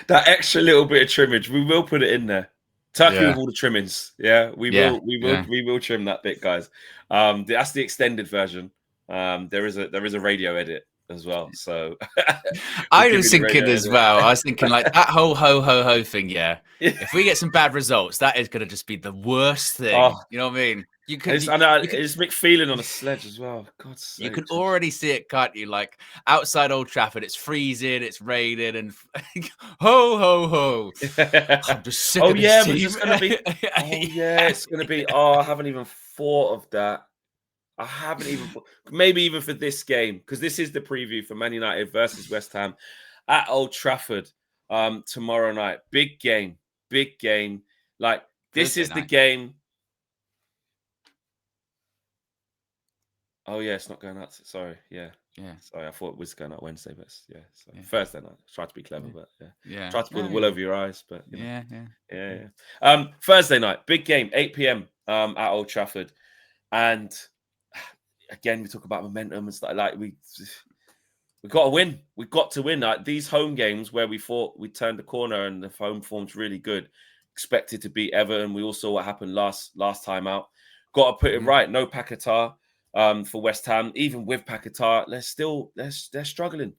that extra little bit of trimmage, we will put it in there. Turkey Yeah. with all the trimmings. Yeah, we will trim that bit, guys. That's the extended version. There is a radio edit as well. So we'll I give was you the thinking radio as edit. well. I was thinking like that whole ho ho ho thing. Yeah, Yeah. if we get some bad results, that is going to just be the worst thing. Oh, You know what I mean? You could, it's, you, I know you could, it's McFeeling on a sledge as well. God's you sake. can already see it, can't you? Like outside Old Trafford, it's freezing, it's raining, and ho ho ho. I'm just sick Oh of this yeah, team. because it's gonna be. Oh yeah, it's gonna be. Oh, I haven't even thought of that. I haven't even. Maybe even for this game, because this is the preview for Man United versus West Ham at Old Trafford tomorrow night. Big game, big game. Like this Thursday is the night. game. Oh yeah, it's not going out. Sorry, yeah. Sorry, I thought it was going out Wednesday, but Thursday night. Try to be clever, but try to pull the wool over your eyes, but you know. Yeah. Thursday night, big game, 8 p.m. At Old Trafford, and again we talk about momentum and stuff. Like we got to win. We've got to win. Like these home games where we thought we turned the corner and the home form's really good. Expected to beat Everton. We all saw what happened last time out. Got to put it right. No Paquetá. For West Ham, even with Paquetá, they're struggling.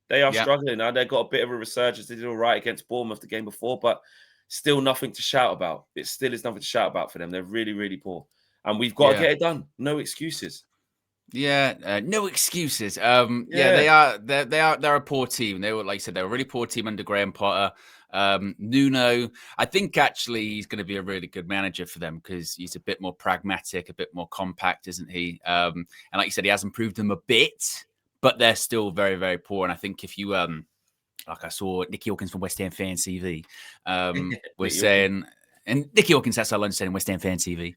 They are struggling now. They've got a bit of a resurgence. They did all right against Bournemouth the game before, but still nothing to shout about. It still is nothing to shout about for them. They're really, really poor, and we've got to get it done. No excuses. No excuses. They are. They're a poor team. They were, like you said, they're a really poor team under Graham Potter. Nuno, I think actually he's going to be a really good manager for them because he's a bit more pragmatic, a bit more compact, isn't he? And like you said, he has improved them a bit, but they're still very, very poor. And I think if you like I saw Nicky Hawkins from West Ham Fan TV was saying, and Nicky Hawkins, that's our lunch saying West Ham Fan TV.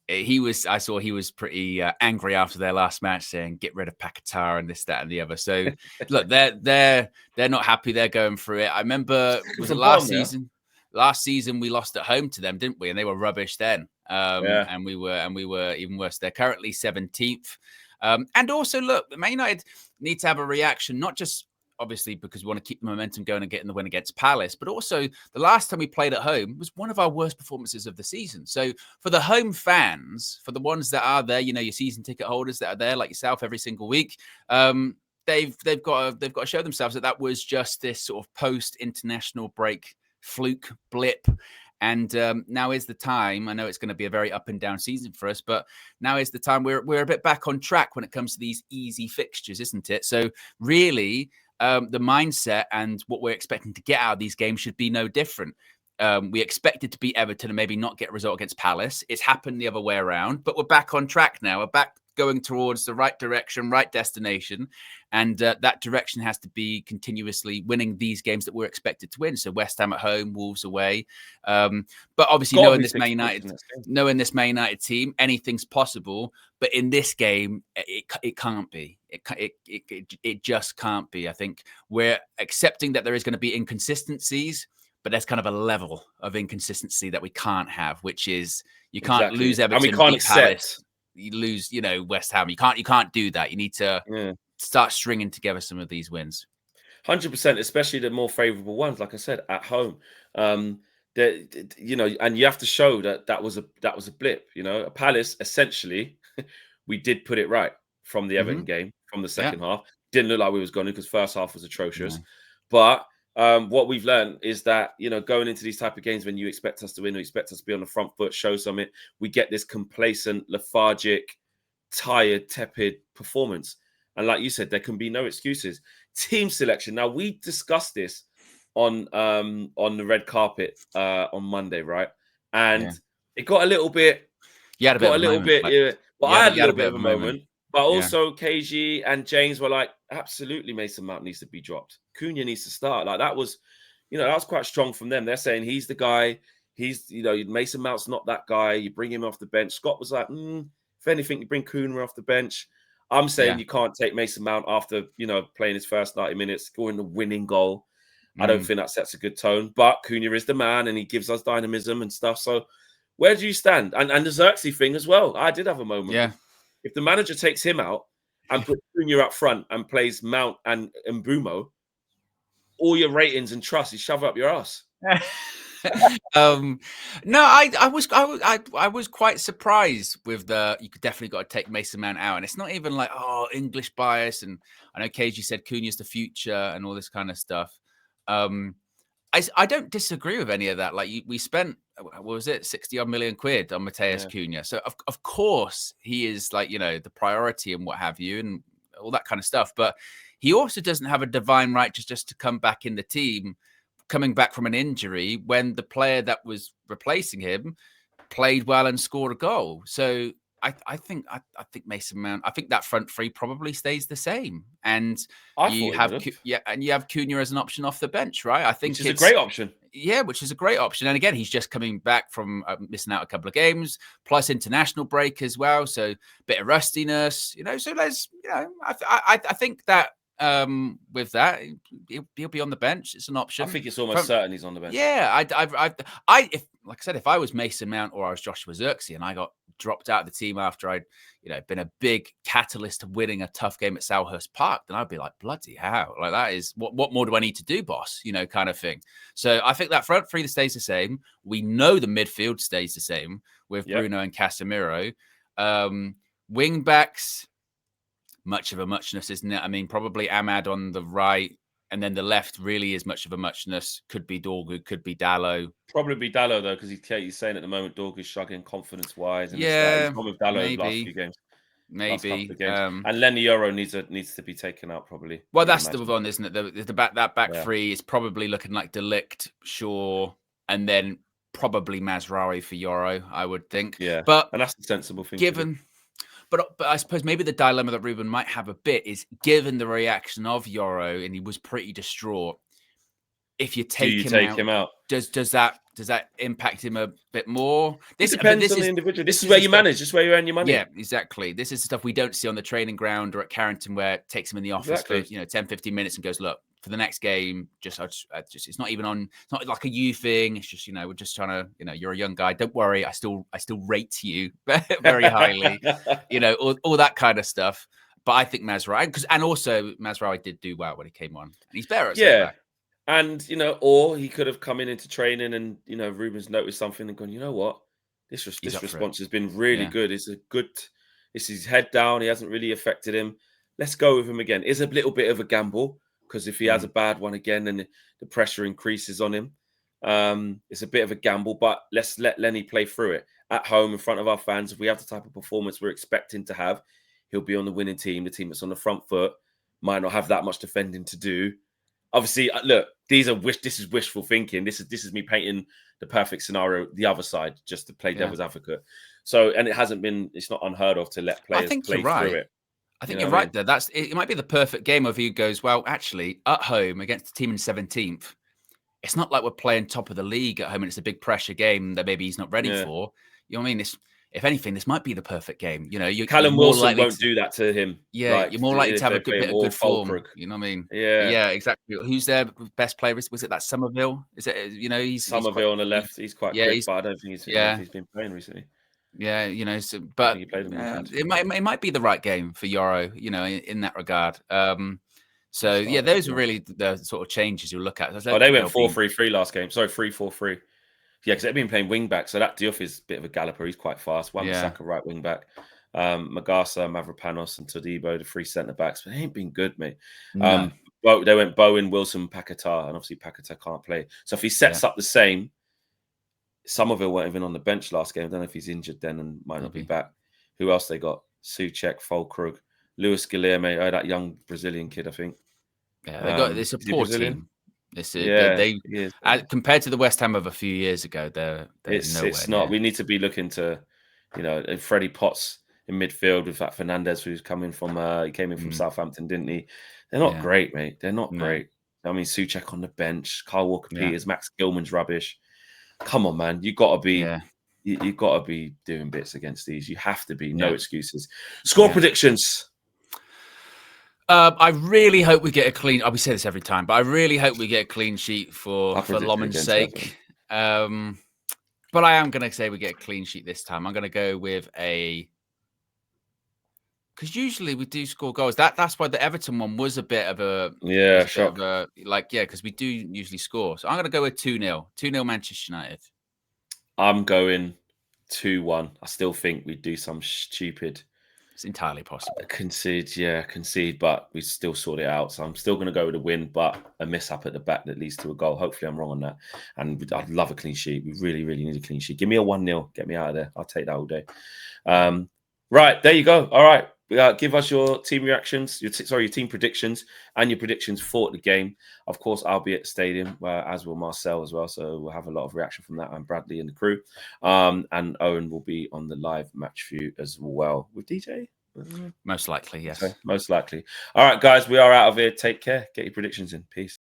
I saw he was pretty angry after their last match, saying get rid of Paquetá and this, that, and the other. So look, they're not happy. They're going through it. I remember was it last season? Last season we lost at home to them, didn't we? And they were rubbish then. And we were even worse. They're currently 17th. And also look, Man United need to have a reaction, not just obviously because we want to keep the momentum going and getting the win against Palace, but also the last time we played at home was one of our worst performances of the season. So for the home fans, for the ones that are there, you know, your season ticket holders that are there like yourself every single week, they've got to show themselves that was just this sort of post-international break fluke blip. And now is the time. I know it's going to be a very up and down season for us, but now is the time we're a bit back on track when it comes to these easy fixtures, isn't it? So really, the mindset and what we're expecting to get out of these games should be no different. We expected to beat Everton and maybe not get a result against Palace. It's happened the other way around, but we're back on track now. We're back going towards the right direction, right destination. And that direction has to be continuously winning these games that we're expected to win. So West Ham at home, Wolves away. But obviously knowing this Man United team, anything's possible. But in this game, it can't be. It just can't be. I think we're accepting that there is going to be inconsistencies, but there's kind of a level of inconsistency that we can't have, which is you can't lose Everton, and we can't accept Palace, you lose, West Ham. You can't do that. You need to start stringing together some of these wins. 100%, especially the more favourable ones. Like I said, at home, and you have to show that was a blip. A Palace essentially, we did put it right from the Everton game, from the second half. Didn't look like we was going to because first half was atrocious, but. What we've learned is that, going into these type of games when you expect us to win, you expect us to be on the front foot, show something, we get this complacent, lethargic, tired, tepid performance. And like you said, there can be no excuses. Team selection. Now, we discussed this on the red carpet on Monday, right? And it got a little bit... I had a little bit of a moment. But also, KG and James were like, absolutely, Mason Mount needs to be dropped. Cunha needs to start. Like that was quite strong from them. They're saying he's the guy. He's, Mason Mount's not that guy. You bring him off the bench. Scott was like, if anything, you bring Cunha off the bench. I'm saying you can't take Mason Mount after, playing his first 90 minutes, scoring the winning goal. I don't think that sets a good tone. But Cunha is the man, and he gives us dynamism and stuff. So where do you stand? And the Zirkzee thing as well. I did have a moment. Yeah. If the manager takes him out and puts Cunha up front and plays Mount and Mbeumo, all your ratings and trust. You shove it up your ass. No, I was quite surprised with you could definitely got to take Mason Mount out, and it's not even like English bias. And I know KG said Cunha's the future and all this kind of stuff. I don't disagree with any of that. Like we spent, what was it, 60 odd million quid on Mateus Cunha. So of course he is like, the priority and what have you and all that kind of stuff. But he also doesn't have a divine right just to come back in the team, coming back from an injury when the player that was replacing him played well and scored a goal. So I think Mason Mount, I think that front three probably stays the same. And you have Cunha as an option off the bench, right? I think it's a great option. Yeah, which is a great option. And again, he's just coming back from missing out a couple of games, plus international break as well. So a bit of rustiness, So there's, I think that with that, he'll be on the bench. It's an option. I think it's almost certain he's on the bench. Yeah, if like I said, if I was Mason Mount or I was Joshua Zirkzee and I got dropped out of the team after I'd been a big catalyst to winning a tough game at Selhurst Park, then I'd be like, bloody hell, like that is what more do I need to do, boss? Kind of thing. So I think that front three stays the same. We know the midfield stays the same with Bruno and Casemiro. Wing backs, much of a muchness, isn't it? I mean, probably Ahmad on the right, and then the left really is much of a muchness. Could be Dorgu, could be Dalot. Probably be Dalot though, because he's saying at the moment Dorgu's struggling confidence-wise. And yeah, he's gone with Dalot last few games. Maybe. And Lenny Euro needs to be taken out probably. Well, that's the one, isn't it? That back three is probably looking like De Ligt, Shaw, and then probably Mazraoui for Euro, I would think. Yeah, and that's the sensible thing. But I suppose maybe the dilemma that Ruben might have a bit is, given the reaction of Euro, and he was pretty distraught. If you take him out, does that impact him a bit more? This depends on the individual. This is where you manage. This is where you earn your money. Yeah, exactly. This is stuff we don't see on the training ground or at Carrington, where it takes him in the office for 10, 15 minutes and goes, look, for the next game, just it's not even on. It's not like a you thing. It's just we're just trying to you're a young guy. Don't worry, I still rate you very highly. All that kind of stuff. But I think Mazraoui, and also Mazraoui did do well when he came on, and he's better at back. And or he could have come into training and Ruben's noticed something and gone, you know what, this response has been really good. It's his head down. He hasn't really affected him. Let's go with him again. It's a little bit of a gamble, because if he has a bad one again and the pressure increases on him, it's a bit of a gamble. But let's let Lenny play through it at home in front of our fans. If we have the type of performance we're expecting to have, he'll be on the winning team. The team that's on the front foot might not have that much defending to do. Obviously, look, this is wishful thinking. This is me painting the perfect scenario, the other side, just to play devil's advocate. So, and it's not unheard of to let players play through it. I think you're right there. It might be the perfect game if he goes, well, actually, at home against the team in 17th, it's not like we're playing top of the league at home and it's a big pressure game that maybe he's not ready for. You know what I mean? If anything, this might be the perfect game. Callum Wilson won't do that to him. Yeah, you're more likely to have a bit of good form. You know what I mean? Yeah, exactly. Who's their best player? Was it that Somerville? Is it? He's Somerville on the left. He's quite good, but I don't think he's been playing recently. Yeah, but it might be the right game for Euro. In that regard. Those are really the sort of changes you'll look at. They went 4-3-3 last game. Sorry, 3-4-3. Yeah, because they've been playing wing back. So that Diouf is a bit of a galloper. He's quite fast. Wan-Bissaka right wing back. Magasa, Mavropanos, and Todibo, the three centre backs. But they ain't been good, mate. No. They went Bowen, Wilson, Paquetá, and obviously Paquetá can't play. So if he sets up the same, Somerville weren't even on the bench last game. I don't know if he's injured then and might not be back. Who else they got? Souček, Fulkrug, Luis Guilherme, that young Brazilian kid, I think. Yeah, they got this a poor team. Compared to the West Ham of a few years ago, it's not. We need to be looking to, Freddie Potts in midfield with that Fernandez who's coming from. He came in from Southampton, didn't he? They're not great, mate. They're not great. I mean, Souček on the bench, Kyle Walker-Peters, Max Gilman's rubbish. Come on, man. You got to be. You got to be doing bits against these. You have to be. No excuses. Score predictions. I really hope we get a clean. We say this every time, but I really hope we get a clean sheet for Lomon's sake. But I am going to say we get a clean sheet this time. I'm going to go with a because usually we do score goals. That's why the Everton one was a bit of a shock. Because we do usually score. So I'm going to go with 2-0. 2-0 Manchester United. I'm going 2-1. I still think we'd do some stupid. It's entirely possible. Concede, but we still sort it out. So I'm still going to go with a win, but a mishap at the back that leads to a goal. Hopefully I'm wrong on that. And I'd love a clean sheet. We really, really need a clean sheet. Give me a 1-0. Get me out of there. I'll take that all day. Right, there you go. All right. Give us your team reactions, your team predictions, and your predictions for the game. Of course, I'll be at the stadium, as will Marcel as well. So we'll have a lot of reaction from that, and Bradley and the crew. And Owen will be on the live match view as well with DJ. Most likely, yes. So, most likely. All right, guys, we are out of here. Take care. Get your predictions in. Peace.